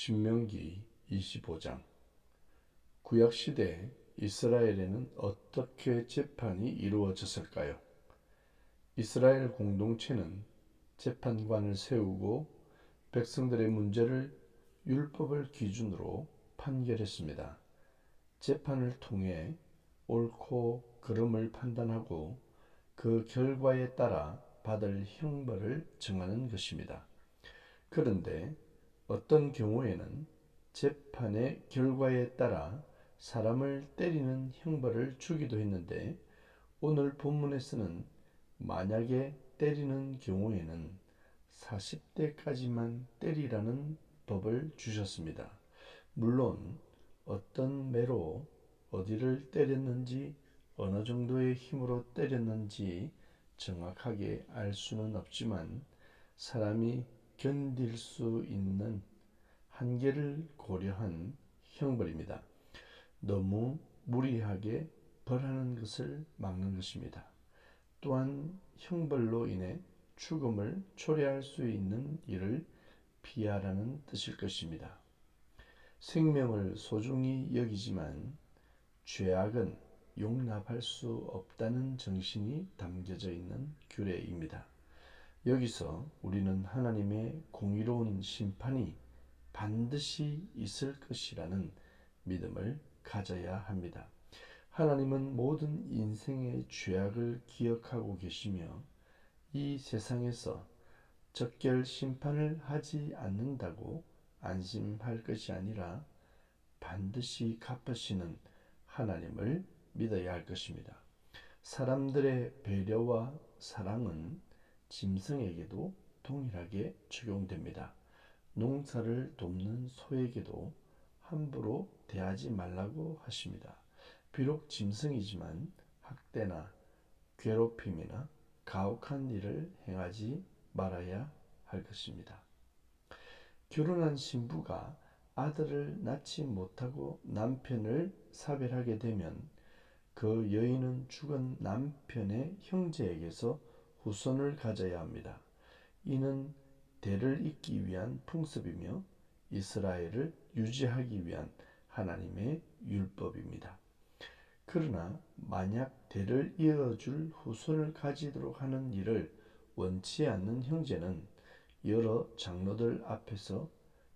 신명기 25장. 구약시대 이스라엘에는 어떻게 재판이 이루어졌을까요? 이스라엘 공동체는 재판관을 세우고 백성들의 문제를 율법을 기준으로 판결했습니다. 재판을 통해 옳고 그름을 판단하고 그 결과에 따라 받을 형벌을 정하는 것입니다. 그런데 어떤 경우에는 재판의 결과에 따라 사람을 때리는 형벌을 주기도 했는데, 오늘 본문에서는 만약에 때리는 경우에는 40대까지만 때리라는 법을 주셨습니다. 물론 어떤 매로 어디를 때렸는지, 어느 정도의 힘으로 때렸는지 정확하게 알 수는 없지만 사람이 견딜 수 있는 한계를 고려한 형벌입니다. 너무 무리하게 벌하는 것을 막는 것입니다. 또한 형벌로 인해 죽음을 초래할 수 있는 일을 피하라는 뜻일 것입니다. 생명을 소중히 여기지만 죄악은 용납할 수 없다는 정신이 담겨져 있는 규례입니다. 여기서 우리는 하나님의 공의로운 심판이 반드시 있을 것이라는 믿음을 가져야 합니다. 하나님은 모든 인생의 죄악을 기억하고 계시며 이 세상에서 적결 심판을 하지 않는다고 안심할 것이 아니라 반드시 갚으시는 하나님을 믿어야 할 것입니다. 사람들의 배려와 사랑은 짐승에게도 동일하게 적용됩니다. 농사를 돕는 소에게도 함부로 대하지 말라고 하십니다. 비록 짐승이지만 학대나 괴롭힘이나 가혹한 일을 행하지 말아야 할 것입니다. 결혼한 신부가 아들을 낳지 못하고 남편을 사별하게 되면 그 여인은 죽은 남편의 형제에게서 후손을 가져야 합니다. 이는 대를 잇기 위한 풍습이며 이스라엘을 유지하기 위한 하나님의 율법입니다. 그러나 만약 대를 이어줄 후손을 가지도록 하는 일을 원치 않는 형제는 여러 장로들 앞에서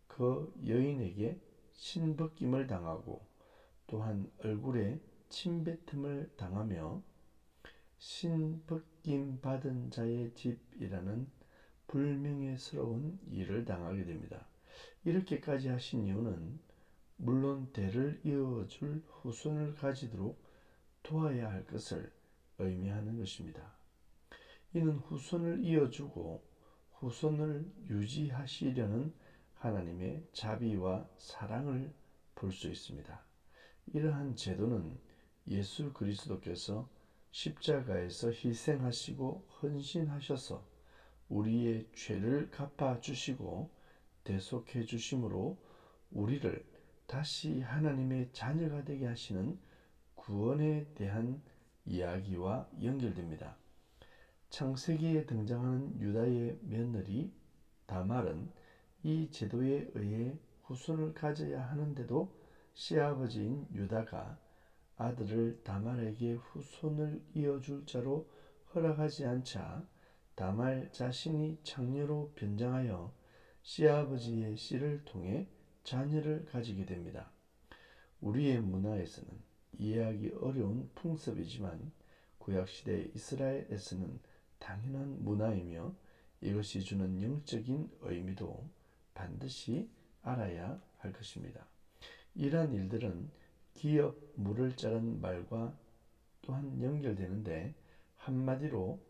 그 여인에게 신벗김을 당하고 또한 얼굴에 침뱉음을 당하며 신벗김 받은 자의 집이라는 불명예스러운 일을 당하게 됩니다. 이렇게까지 하신 이유는 물론 대를 이어줄 후손을 가지도록 도와야 할 것을 의미하는 것입니다. 이는 후손을 이어주고 후손을 유지하시려는 하나님의 자비와 사랑을 볼 수 있습니다. 이러한 제도는 예수 그리스도께서 십자가에서 희생하시고 헌신하셔서 우리의 죄를 갚아주시고 대속해 주심으로 우리를 다시 하나님의 자녀가 되게 하시는 구원에 대한 이야기와 연결됩니다. 창세기에 등장하는 유다의 며느리 다말은 이 제도에 의해 후손을 가져야 하는데도 시아버지인 유다가 아들을 다말에게 후손을 이어줄 자로 허락하지 않자 다말 자신이 창녀로 변장하여 시아버지의 씨를 통해 자녀를 가지게 됩니다. 우리의 문화에서는 이해하기 어려운 풍습이지만 구약시대 이스라엘에서는 당연한 문화이며 이것이 주는 영적인 의미도 반드시 알아야 할 것입니다. 이러한 일들은 기업 물을 자른 말과 또한 연결되는데, 한마디로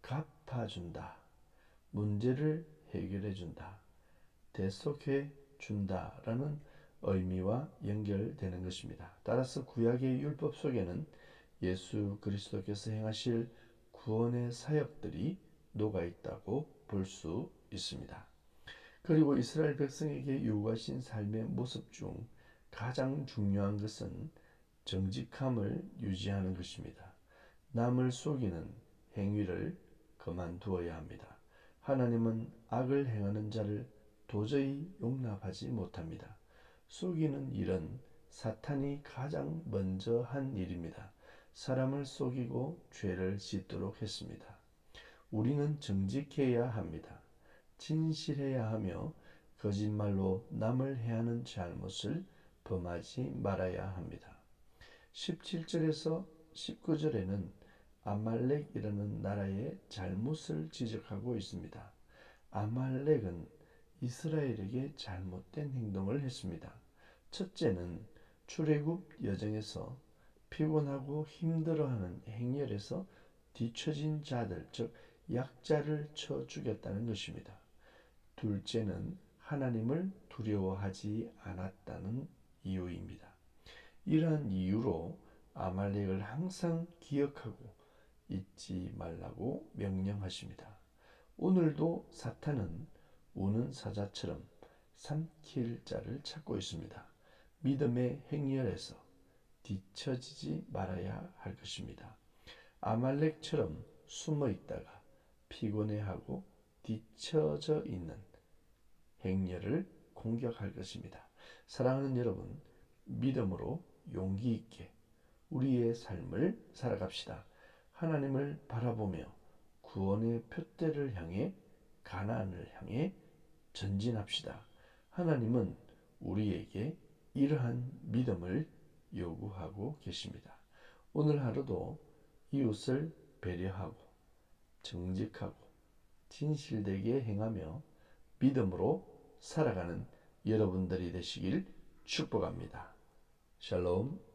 갚아준다, 문제를 해결해준다, 대속해준다라는 의미와 연결되는 것입니다. 따라서 구약의 율법 속에는 예수 그리스도께서 행하실 구원의 사역들이 녹아있다고 볼 수 있습니다. 그리고 이스라엘 백성에게 요구하신 삶의 모습 중 가장 중요한 것은 정직함을 유지하는 것입니다. 남을 속이는 행위를 그만두어야 합니다. 하나님은 악을 행하는 자를 도저히 용납하지 못합니다. 속이는 일은 사탄이 가장 먼저 한 일입니다. 사람을 속이고 죄를 짓도록 했습니다. 우리는 정직해야 합니다. 진실해야 하며 거짓말로 남을 해하는 잘못을 범하지 말아야 합니다. 17절에서 19절에는 아말렉이라는 나라의 잘못을 지적하고 있습니다. 아말렉은 이스라엘에게 잘못된 행동을 했습니다. 첫째는 출애굽 여정에서 피곤하고 힘들어하는 행렬에서 뒤처진 자들, 즉 약자를 쳐 죽였다는 것입니다. 둘째는 하나님을 두려워하지 않았다는 이유입니다. 이러한 이유로 아말렉을 항상 기억하고 잊지 말라고 명령하십니다. 오늘도 사탄은 우는 사자처럼 삼킬 자를 찾고 있습니다. 믿음의 행렬에서 뒤처지지 말아야 할 것입니다. 아말렉처럼 숨어 있다가 피곤해하고 뒤처져 있는 행렬을 공격할 것입니다. 사랑하는 여러분, 믿음으로 용기 있게 우리의 삶을 살아갑시다. 하나님을 바라보며 구원의 표대를 향해 가나안을 향해 전진합시다. 하나님은 우리에게 이러한 믿음을 요구하고 계십니다. 오늘 하루도 이웃을 배려하고 정직하고 진실되게 행하며 믿음으로 살아가는 여러분들이 되시길 축복합니다. 샬롬.